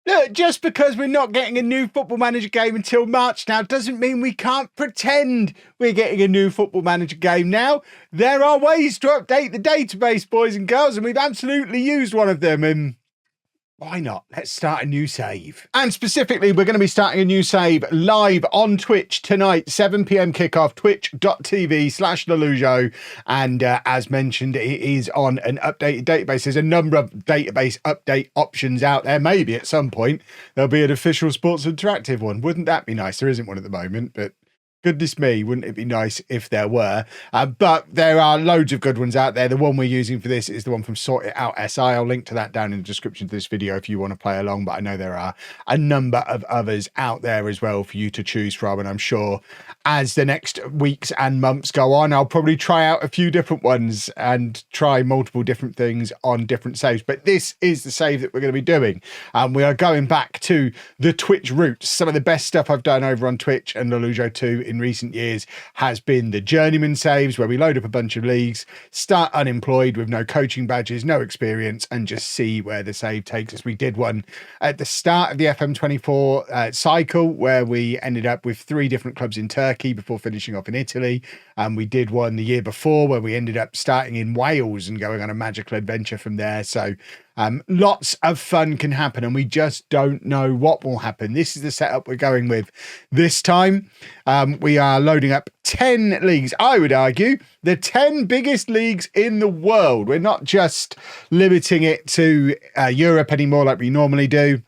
Look, just because we're not getting a new Football Manager game until March now doesn't mean we can't pretend we're getting a new Football Manager game now. There are ways to update the database, boys and girls, and we've absolutely used one of them. And why not? Let's start a new save. And specifically, we're going to be starting a new save live on Twitch tonight, 7 p.m. kickoff, twitch.tv/lollujo. And as mentioned, it is on an updated database. There's a number of database update options out there. Maybe at some point there'll be an official Sports Interactive one. Wouldn't that be nice? There isn't one at the moment, but goodness me, wouldn't it be nice if there were? But there are loads of good ones out there. The one we're using for this is the one from SortItOutSI. I'll link to that down in the description to this video if you want to play along, but I know there are a number of others out there as well for you to choose from, and I'm sure as the next weeks and months go on, I'll probably try out a few different ones and try multiple different things on different saves. But this is the save that we're going to be doing. We are going back to the Twitch roots. Some of the best stuff I've done over on Twitch and lollujo 2 in recent years has been the Journeyman saves, where we load up a bunch of leagues, start unemployed with no coaching badges, no experience, and just see where the save takes us. We did one at the start of the FM24 cycle, where we ended up with 3 different clubs in Turkey before finishing off in Italy. And we did one the year before where we ended up starting in Wales and going on a magical adventure from there. So lots of fun can happen, and we just don't know what will happen. This is the setup we're going with this time. We are loading up 10 leagues. I would argue the 10 biggest leagues in the world. We're not just limiting it to Europe anymore like we normally do.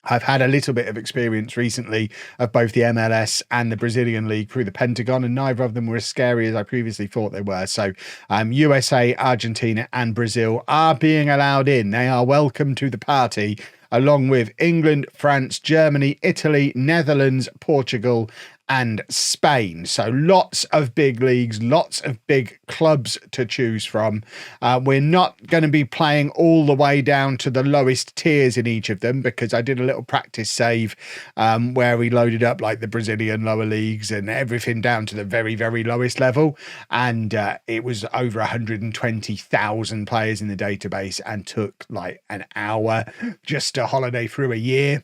I've had a little bit of experience recently of both the MLS and the Brazilian league through the Pentagon, and neither of them were as scary as I previously thought they were. So USA, Argentina and Brazil are being allowed in. They are welcome to the party, along with England, France, Germany, Italy, Netherlands, Portugal and Spain. So lots of big leagues, lots of big clubs to choose from. We're not going to be playing all the way down to the lowest tiers in each of them, because I did a little practice save where we loaded up like the Brazilian lower leagues and everything down to the very, very lowest level. And it was over 120,000 players in the database and took like an hour just to holiday through a year.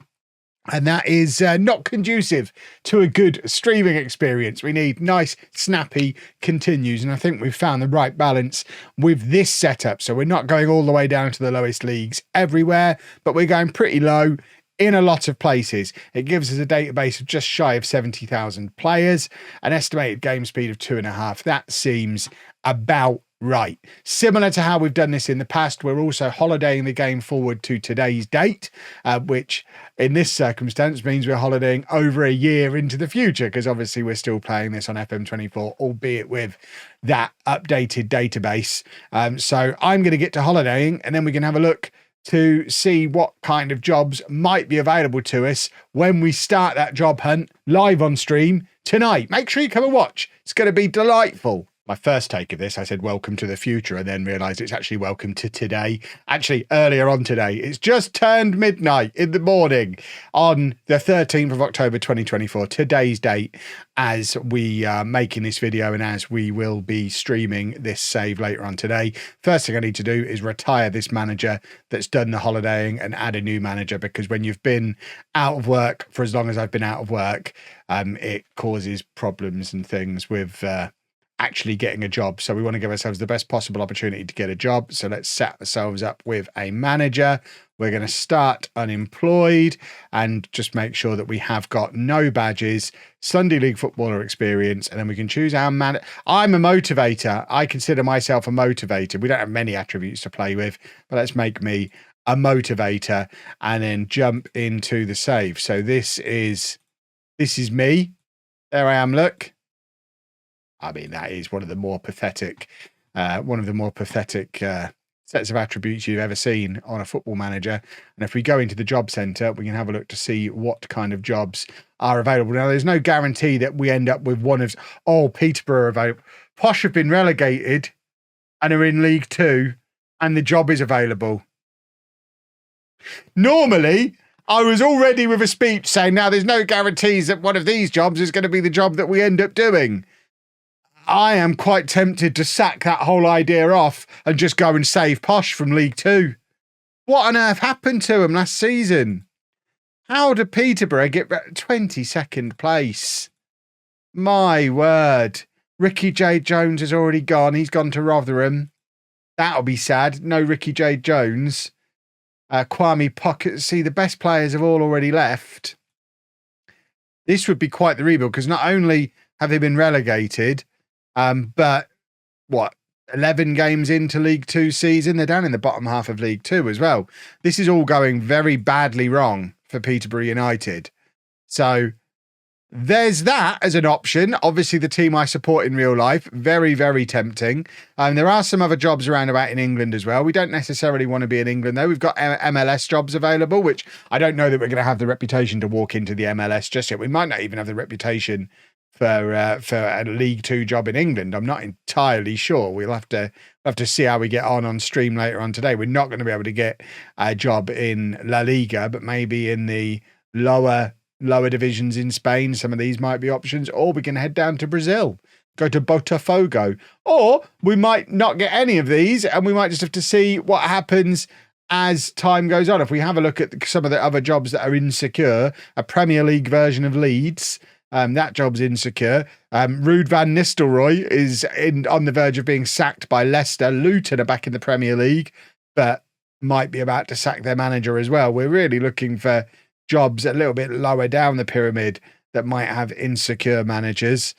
And that is not conducive to a good streaming experience. We need nice, snappy continues. And I think we've found the right balance with this setup. So we're not going all the way down to the lowest leagues everywhere, but we're going pretty low in a lot of places. It gives us a database of just shy of 70,000 players, an estimated game speed of 2.5. That seems about right. Similar to how we've done this in the past, we're also holidaying the game forward to today's date, which in this circumstance means we're holidaying over a year into the future, because obviously we're still playing this on FM24, albeit with that updated database. So I'm going to get to holidaying, and then we can have a look to see what kind of jobs might be available to us when we start that job hunt live on stream tonight. Make sure you come and watch. It's going to be delightful. My first take of this, I said welcome to the future, and then realised it's actually welcome to today. Actually, earlier on today. It's just turned midnight in the morning on the 13th of October 2024, today's date, as we are making this video and as we will be streaming this save later on today. First thing I need to do is retire this manager that's done the holidaying and add a new manager, because when you've been out of work for as long as I've been out of work, it causes problems and things with actually getting a job. So we want to give ourselves the best possible opportunity to get a job. So let's set ourselves up with a manager. We're going to start unemployed and just make sure that we have got no badges, Sunday League footballer experience, and then we can choose our man. I'm a motivator. I consider myself a motivator. We don't have many attributes to play with, but let's make me a motivator and then jump into the save. So this is me. There I am. Look. I mean, that is one of the more pathetic sets of attributes you've ever seen on a football manager. And if we go into the job centre, we can have a look to see what kind of jobs are available. Now, there's no guarantee that we end up with one of, Peterborough are available. Posh have been relegated and are in League 2, and the job is available. Normally, I was already with a speech saying, now there's no guarantees that one of these jobs is going to be the job that we end up doing. I am quite tempted to sack that whole idea off and just go and save Posh from League 2. What on earth happened to him last season? How did Peterborough get 22nd place? My word. Ricky J. Jones has already gone. He's gone to Rotherham. That'll be sad. No Ricky J. Jones. Kwame Pocket. See, the best players have all already left. This would be quite the rebuild because not only have they been relegated, but what, 11 games into League Two season? They're down in the bottom half of League Two as well. This is all going very badly wrong for Peterborough United. So there's that as an option. Obviously, the team I support in real life, very, very tempting. There are some other jobs around about in England as well. We don't necessarily want to be in England, though. We've got MLS jobs available, which I don't know that we're going to have the reputation to walk into the MLS just yet. We might not even have the reputation for a League Two job in England. I'm not entirely sure. We'll have to see how we get on stream later on today. We're not going to be able to get a job in La Liga, but maybe in the lower divisions in Spain. Some of these might be options, or we can head down to Brazil, go to Botafogo, or we might not get any of these and we might just have to see what happens as time goes on. If we have a look at some of the other jobs that are insecure, a Premier League version of Leeds, that job's insecure. Ruud van Nistelrooy is on the verge of being sacked by Leicester. Luton are back in the Premier League, but might be about to sack their manager as well. We're really looking for jobs a little bit lower down the pyramid that might have insecure managers.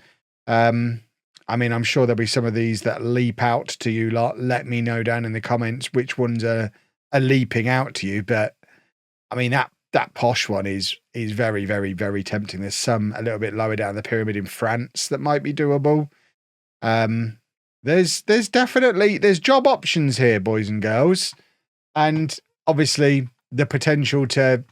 I mean, I'm sure there'll be some of these that leap out to you lot. Let me know down in the comments which ones are leaping out to you. But I mean, that posh one is very, very, very tempting. There's some a little bit lower down the pyramid in France that might be doable. There's definitely job options here, boys and girls. And obviously the potential to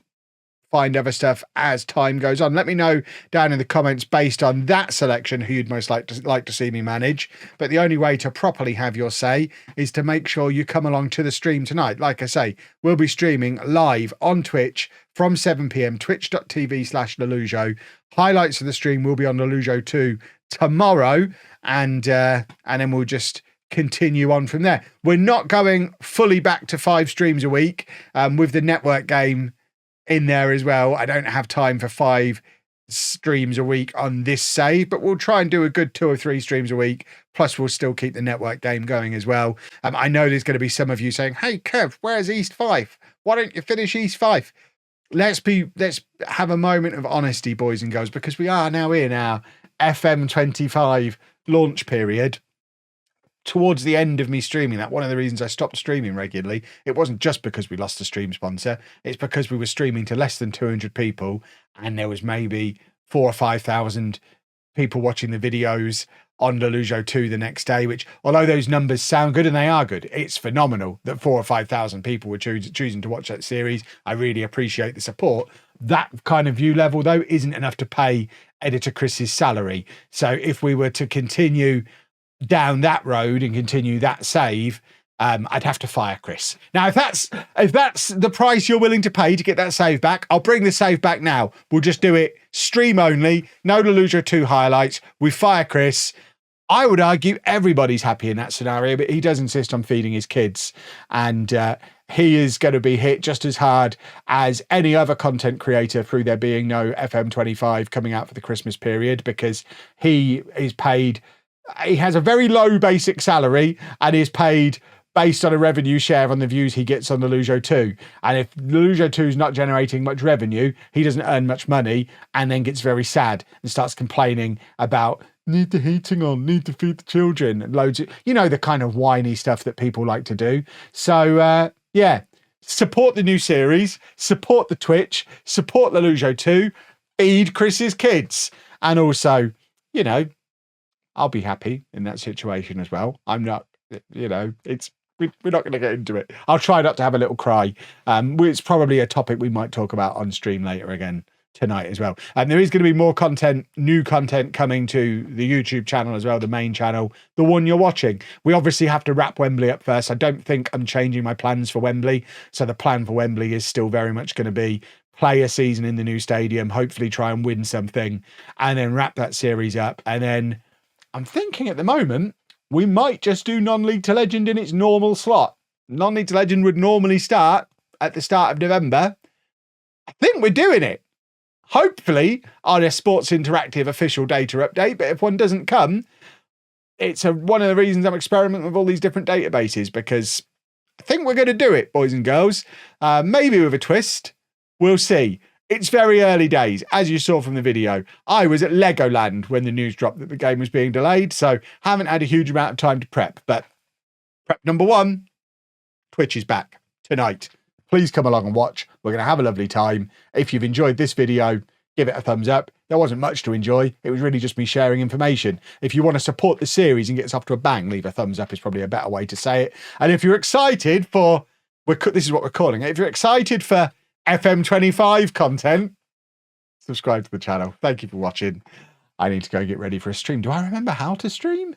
find other stuff as time goes on. Let me know down in the comments based on that selection who you'd most like to see me manage. But the only way to properly have your say is to make sure you come along to the stream tonight. Like I say, we'll be streaming live on Twitch from 7 p.m, twitch.tv/lollujo. Highlights of the stream will be on Lollujo 2 tomorrow, and then we'll just continue on from there. We're not going fully back to 5 streams a week with the network game in there as well. I don't have time for 5 streams a week on this save, but we'll try and do a good 2 or 3 streams a week. Plus, we'll still keep the network game going as well. I know there's going to be some of you saying, "Hey, Kev, where's East Fife? Why don't you finish East Fife?" Let's have a moment of honesty, boys and girls, because we are now in our FM25 launch period. Towards the end of me streaming that, one of the reasons I stopped streaming regularly, it wasn't just because we lost a stream sponsor. It's because we were streaming to less than 200 people and there was maybe 4,000 or 5,000 people watching the videos on Lollujo 2 the next day, which, although those numbers sound good, and they are good, it's phenomenal that 4,000 or 5,000 people were choosing to watch that series. I really appreciate the support. That kind of view level, though, isn't enough to pay editor Chris's salary. So if we were to continue down that road and continue that save, I'd have to fire Chris. Now, if that's the price you're willing to pay to get that save back, I'll bring the save back now. We'll just do it stream only, no Lollujo 2 highlights. We fire Chris. I would argue everybody's happy in that scenario, but he does insist on feeding his kids, and he is going to be hit just as hard as any other content creator through there being no FM25 coming out for the Christmas period, because he is paid. He has a very low basic salary and is paid based on a revenue share on the views he gets on the Lollujo 2. And if Lollujo 2 is not generating much revenue, he doesn't earn much money, and then gets very sad and starts complaining about need the heating on, need to feed the children, and loads of, the kind of whiny stuff that people like to do. So, support the new series, support the Twitch, support Lollujo 2, feed Chris's kids. And also, I'll be happy in that situation as well. I'm not, we're not going to get into it. I'll try not to have a little cry. It's probably a topic we might talk about on stream later again tonight as well. And there is going to be more content, new content coming to the YouTube channel as well, the main channel, the one you're watching. We obviously have to wrap Wembley up first. I don't think I'm changing my plans for Wembley. So the plan for Wembley is still very much going to be play a season in the new stadium, hopefully try and win something, and then wrap that series up. And then I'm thinking at the moment, we might just do non-league to legend in its normal slot. Non-league to legend would normally start at the start of November. I think we're doing it. Hopefully on a Sports Interactive official data update, but if one doesn't come, it's one of the reasons I'm experimenting with all these different databases, because I think we're going to do it, boys and girls. Maybe with a twist. We'll see. It's very early days, as you saw from the video. I was at Legoland when the news dropped that the game was being delayed, so haven't had a huge amount of time to prep. But prep number one, Twitch is back tonight. Please come along and watch. We're going to have a lovely time. If you've enjoyed this video, give it a thumbs up. There wasn't much to enjoy. It was really just me sharing information. If you want to support the series and get us off to a bang, leave a thumbs up is probably a better way to say it. And if you're excited for, this is what we're calling it, if you're excited for FM25 content, subscribe to the channel. Thank you for watching. I need to go get ready for a stream. Do I remember how to stream?